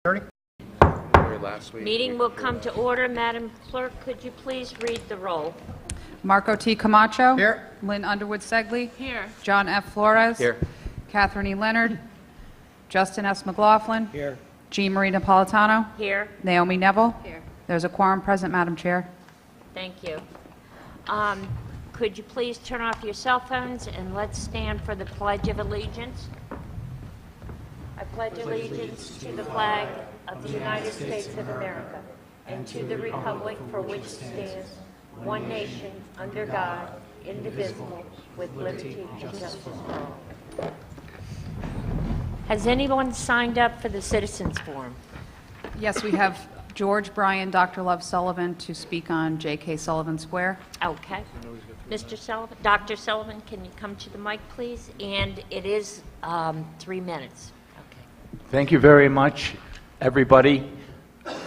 Attorney? Meeting will come to order. Madam Clerk, could you please read the roll? Marco T. Camacho. Here. Lynn Underwood Segley. Here. John F. Flores. Here. Catherine E. Leonard. Justin S. McLaughlin. Here. Jean Marie Napolitano. Here. Naomi Neville. Here. There's a quorum present, Madam Chair. Thank you. Could you please turn off your cell phones and let's stand for the Pledge of Allegiance? I pledge allegiance to the flag of the United States of America and to the republic for which it stands, one nation, under God, indivisible, with liberty and justice for all. Has anyone signed up for the Citizens Forum? Yes, we have George Bryan, Dr. Love Sullivan to speak on J.K. Sullivan Square. Okay. Mr. Sullivan, Dr. Sullivan, can you come to the mic, please? And it is 3 minutes. Okay. Thank you very much, everybody,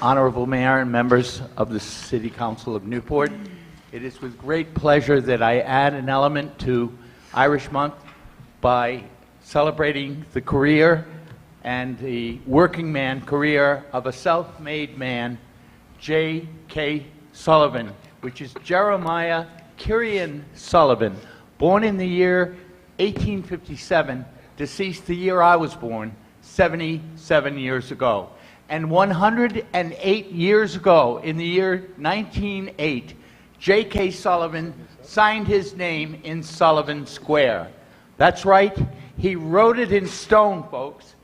Honorable Mayor and members of the City Council of Newport. It is with great pleasure that I add an element to Irish Month by celebrating the career and the working man career of a self-made man, J.K. Sullivan, which is Jeremiah Kirian Sullivan, born in the year 1857, deceased the year I was born, 77 years ago. And 108 years ago, in the year 1908, J.K. Sullivan signed his name in Sullivan Square. That's right, he wrote it in stone, folks.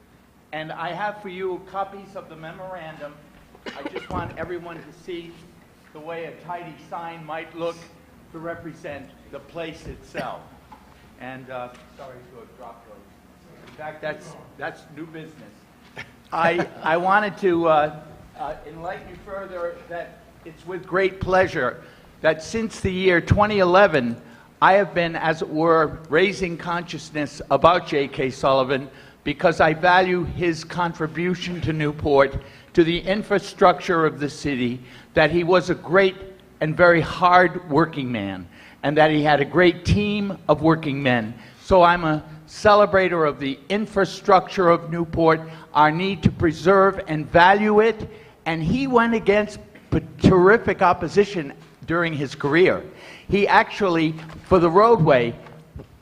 And I have for you copies of the memorandum. I just want everyone to see the way a tidy sign might look to represent the place itself. And sorry to have dropped those. In fact, that's new business. I wanted to enlighten you further that it's with great pleasure that since the year 2011, I have been, as it were, raising consciousness about J.K. Sullivan because I value his contribution to Newport, to the infrastructure of the city, that he was a great and very hard working man, and that he had a great team of working men. So I'm a celebrator of the infrastructure of Newport, our need to preserve and value it, and he went against terrific opposition during his career. He actually, for the roadway,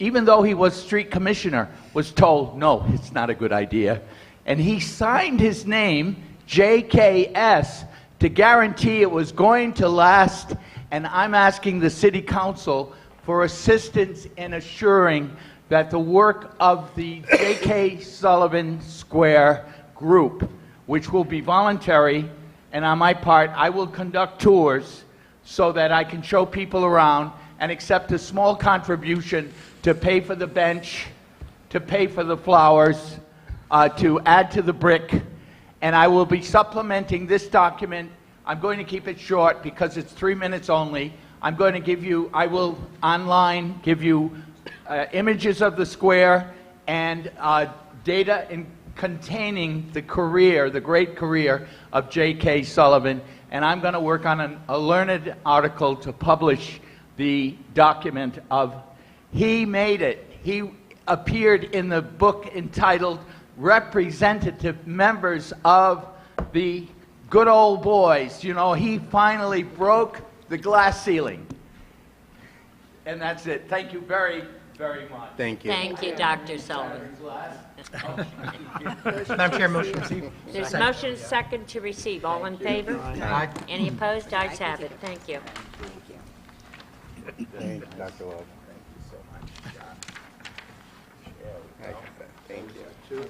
even though he was street commissioner, was told, no, it's not a good idea. And he signed his name, JKS, to guarantee it was going to last. And I'm asking the City Council for assistance in assuring that the work of the J.K. Sullivan Square group, which will be voluntary, and on my part, I will conduct tours so that I can show people around and accept a small contribution to pay for the bench, to pay for the flowers, to add to the brick. And I will be supplementing this document. I'm going to keep it short because it's 3 minutes only. I'm going to give you, I will online give you images of the square and data containing the career, the great career of J.K. Sullivan. And I'm going to work on a learned article to publish the document of he made it. He appeared in the book entitled Representative Members of the Good Old Boys. You know, he finally broke the glass ceiling. And that's it. Thank you very, very much. Thank you. Thank you, Dr. Sullivan. Madam Chair, motion to receive. There's a motion and second to receive. All in favor? Aye. Any opposed? Ayes have it. Thank you. Thank you, Dr. Love. Thank you so much. Thank you.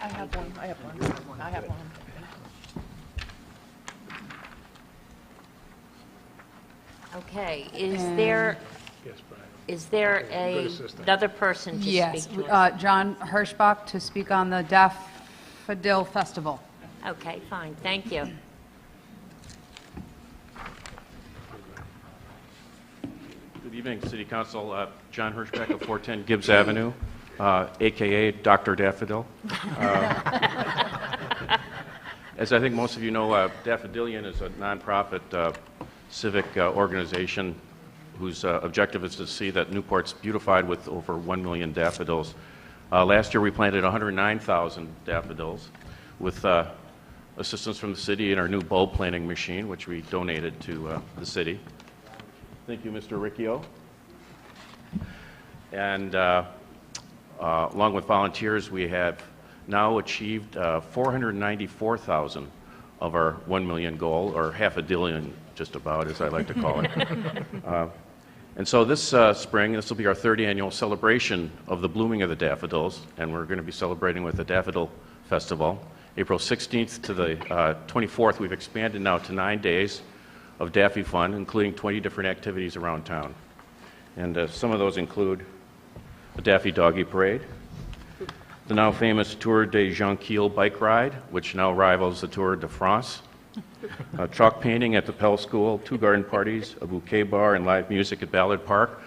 I have one. I have one. Okay. Is there another person to Yes, speak to us? John Hirschbach to speak on the Daffodil Festival. Okay, fine. Thank you. Good evening, City Council. John Hirschbeck of 410 Gibbs Avenue, a.k.a. Dr. Daffodil. As I think most of you know, Daffodilian is a nonprofit civic organization whose objective is to see that Newport's beautified with over 1 million daffodils. Last year we planted 109,000 daffodils. with assistance from the city and our new bulb planting machine, which we donated to the city. Thank you, Mr. Riccio. And along with volunteers, we have now achieved 494,000 of our 1 million goal, or half a dillion, just about, as I like to call it. And so this spring, this will be our third annual celebration of the blooming of the daffodils, and we're going to be celebrating with the Daffodil Festival. April 16th to the 24th, we've expanded now to 9 days of Daffy Fun, including 20 different activities around town. And some of those include a Daffy Doggy Parade, the now famous Tour de Jonquille bike ride, which now rivals the Tour de France, chalk painting at the Pell School, 2 garden parties, a bouquet bar, and live music at Ballard Park,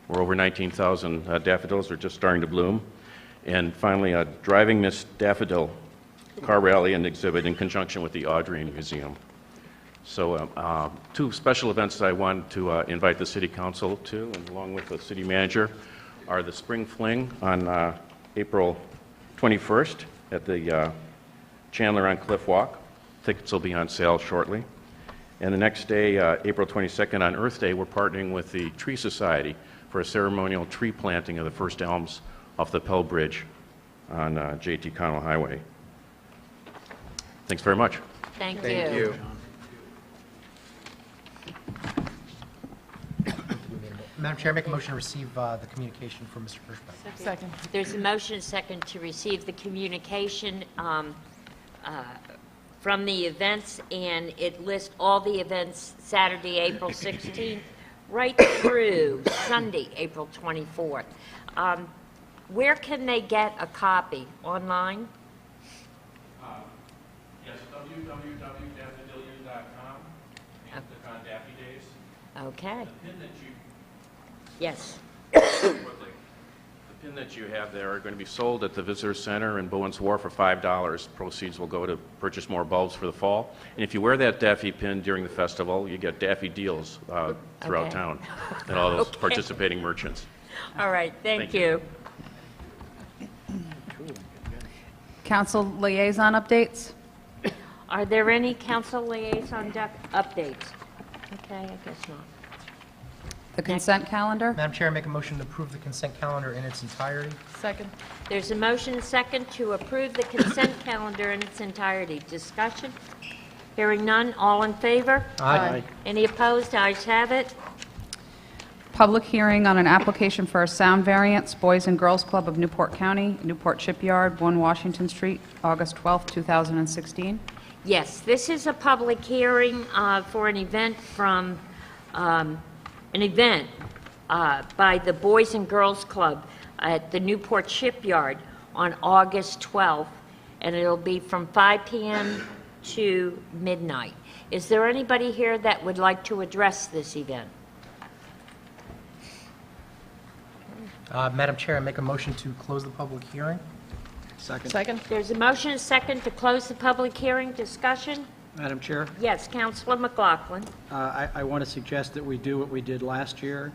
where over 19,000 daffodils are just starting to bloom. And finally, a Driving Miss Daffodil car rally and exhibit in conjunction with the Audrey Museum. So 2 special events that I wanted to invite the City Council to, and along with the City Manager, are the Spring Fling on April 21st at the Chandler on Cliff Walk. Tickets will be on sale shortly. And the next day, April 22nd, on Earth Day, we're partnering with the Tree Society for a ceremonial tree planting of the first elms off the Pell Bridge on J.T. Connell Highway. Thanks very much. Thank Thank you. you. Madam Chair, I make a motion to receive the communication from Mr. Kirschbaum. Second. There's a motion and second to receive the communication from the events, and it lists all the events Saturday, April 16th, right through Sunday, April 24th. Where can they get a copy? Online? Yes, www.daffodilian.com, and click on Daffy Days. Okay. The pin that you Yes. quickly. The pin that you have there are going to be sold at the Visitor Center in Bowens Wharf for $5. Proceeds will go to purchase more bulbs for the fall. And if you wear that Daffy pin during the festival, you get Daffy deals throughout Okay. town and all those Okay. participating merchants. All right, thank Thank you. you. Council liaison updates? Are there any council liaison updates? Okay, I guess not. The consent calendar? Madam Chair, I make a motion to approve the consent calendar in its entirety. Second. There's a motion and second to approve the consent calendar in its entirety. Discussion? Hearing none, all in favor? Aye. Any opposed? Ayes have it. Public hearing on an application for a sound variance, Boys and Girls Club of Newport County, Newport Shipyard, 1 Washington Street, August 12, 2016. Yes, this is a public hearing for an event from, by the Boys and Girls Club at the Newport Shipyard on August 12th, and it'll be from 5 p.m. to midnight. Is there anybody here that would like to address this event? Madam Chair, I make a motion to close the public hearing. Second. There's a motion and second to close the public hearing. Discussion? Madam Chair, Yes, Councilor McLaughlin. I want to suggest that we do what we did last year,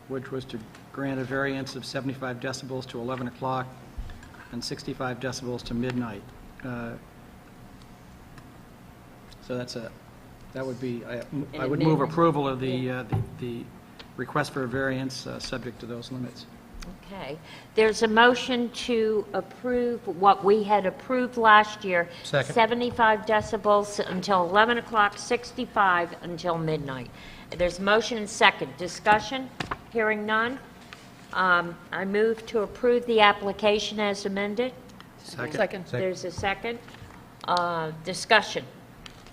which was to grant a variance of 75 decibels to 11 o'clock and 65 decibels to midnight. So that would be, I would move approval of the request for a variance subject to those limits. Okay. There's a motion to approve what we had approved last year. Second. 75 decibels until 11 o'clock, 65 until midnight. There's a motion and second. Discussion? Hearing none. I move to approve the application as amended. Second. There's a second. Discussion?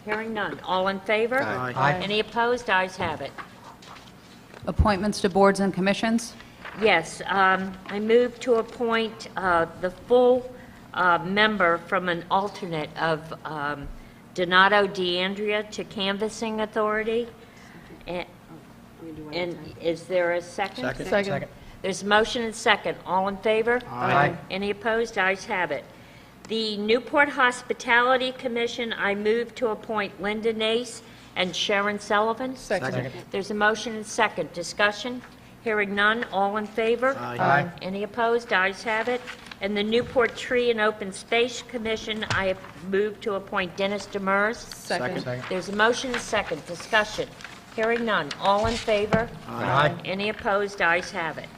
Hearing none. All in favor? Aye. Any opposed? Ayes have it. Appointments to boards and commissions? Yes, I move to appoint the full member from an alternate of Donato DeAndrea to Canvassing Authority. And is there a second? Second. There's a motion and second. All in favor? Aye. Any opposed? Ayes have it. The Newport Hospitality Commission, I move to appoint Linda Nace and Sharon Sullivan. Second. There's a motion and second. Discussion? Hearing none. All in favor? Aye. Any opposed? Ayes have it. And the Newport Tree and Open Space Commission, I have moved to appoint Dennis Demers. Second. There's a motion and a second. Discussion. Hearing none. All in favor? Aye. Any opposed? Ayes have it.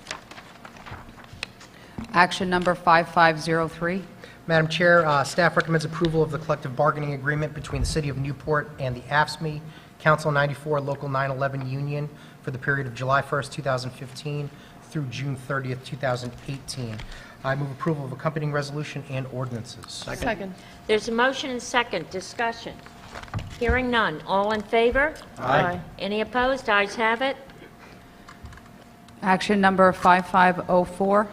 Action number 5503. Madam Chair, staff recommends approval of the collective bargaining agreement between the City of Newport and the AFSCME Council 94 Local 911 Union for the period of July 1st, 2015 through June 30th, 2018. I move approval of accompanying resolution and ordinances. Second. There's a motion and second. Discussion. Hearing none. All in favor? Aye. Any opposed? Ayes have it. Action number 5504.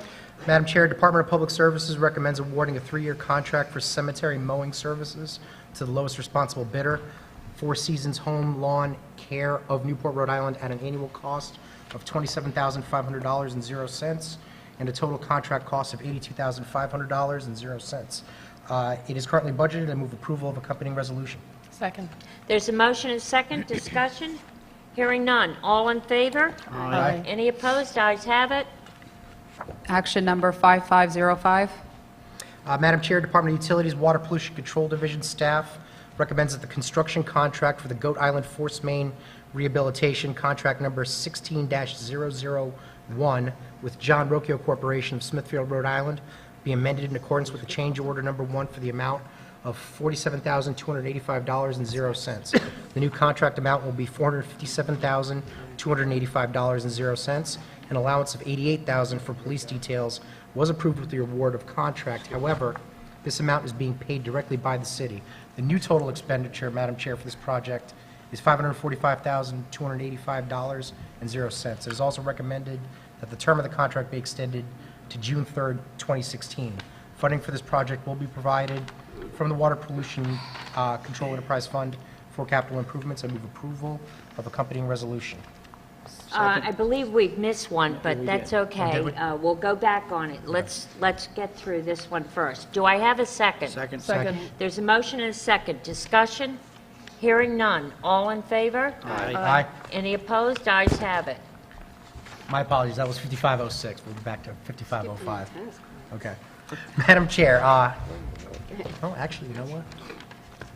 Madam Chair, Department of Public Services recommends awarding a 3-year contract for cemetery mowing services to the lowest responsible bidder, Four Seasons Home Lawn Care of Newport, Rhode Island, at an annual cost of $27,500.00 and a total contract cost of $82,500.00. It is currently budgeted. I move approval of accompanying resolution. Second. There's a motion and second. Discussion. Hearing none. All in favor? Aye. Any opposed? Ayes have it. Action number 5505. Madam Chair, Department of Utilities Water Pollution Control Division staff recommends that the construction contract for the Goat Island Force Main Rehabilitation, contract number 16-001, with John Rocchio Corporation of Smithfield, Rhode Island, be amended in accordance with the change order number 1 for the amount of $47,285.00. The new contract amount will be $457,285.00. An allowance of $88,000 for police details was approved with the award of contract. However, this amount is being paid directly by the city. The new total expenditure, Madam Chair, for this project is $545,285.00. It is also recommended that the term of the contract be extended to June 3rd, 2016. Funding for this project will be provided from the Water Pollution Control Enterprise Fund for capital improvements. I move approval of accompanying resolution. I believe we've missed one, but that's okay. did we? We'll go back on it. Let's get through this one first. Do I have a second? Second. Second. There's a motion and a second. Discussion? Hearing none. All in favor? Aye. Any opposed? Ayes have it. My apologies, that was 5506. We'll be back to 5505. Okay. Madam Chair, oh, actually, you know what?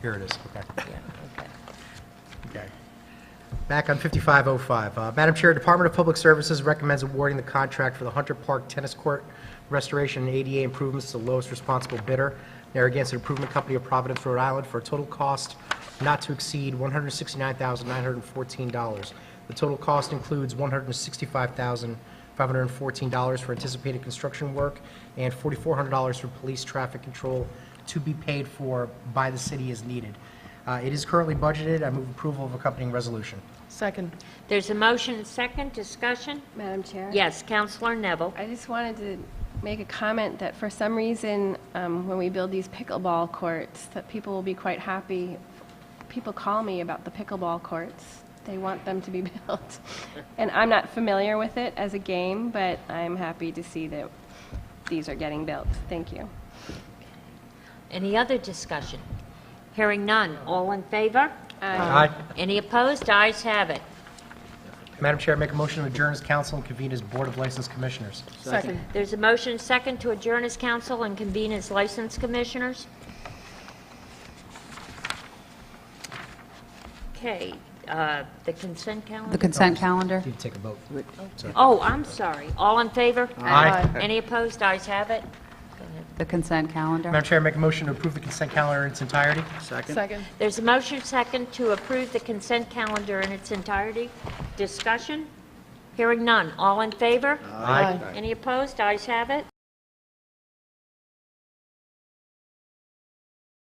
Here it is, okay. Okay. Back on 5505. Madam Chair, Department of Public Services recommends awarding the contract for the Hunter Park Tennis Court restoration and ADA improvements to the lowest responsible bidder, Narragansett Improvement Company of Providence, Rhode Island, for a total cost not to exceed $169,914. The total cost includes $165,514 for anticipated construction work and $4,400 for police traffic control to be paid for by the city as needed. It is currently budgeted. I move approval of accompanying resolution. Second. There's a motion and second. Discussion? Madam Chair? Yes, Counselor Neville. I just wanted to make a comment that for some reason, when we build these pickleball courts, that people will be quite happy. People call me about the pickleball courts. They want them to be built. And I'm not familiar with it as a game, but I'm happy to see that these are getting built. Thank you. Any other discussion? Hearing none. All in favor? Aye. Any opposed? Ayes have it. Madam Chair, I make a motion to adjourn as council and convene as Board of License Commissioners. Second. There's a motion and second to adjourn as council and convene as license commissioners. Okay, the consent calendar? The consent calendar. Need to take a vote. Oh, I'm sorry. All in favor? Aye. Any opposed? Ayes have it. The consent calendar. Madam Chair, I make a motion to approve the consent calendar in its entirety. Second. Second. There's a motion second to approve the consent calendar in its entirety. Discussion? Hearing none. All in favor? Aye. Any opposed? Ayes have it.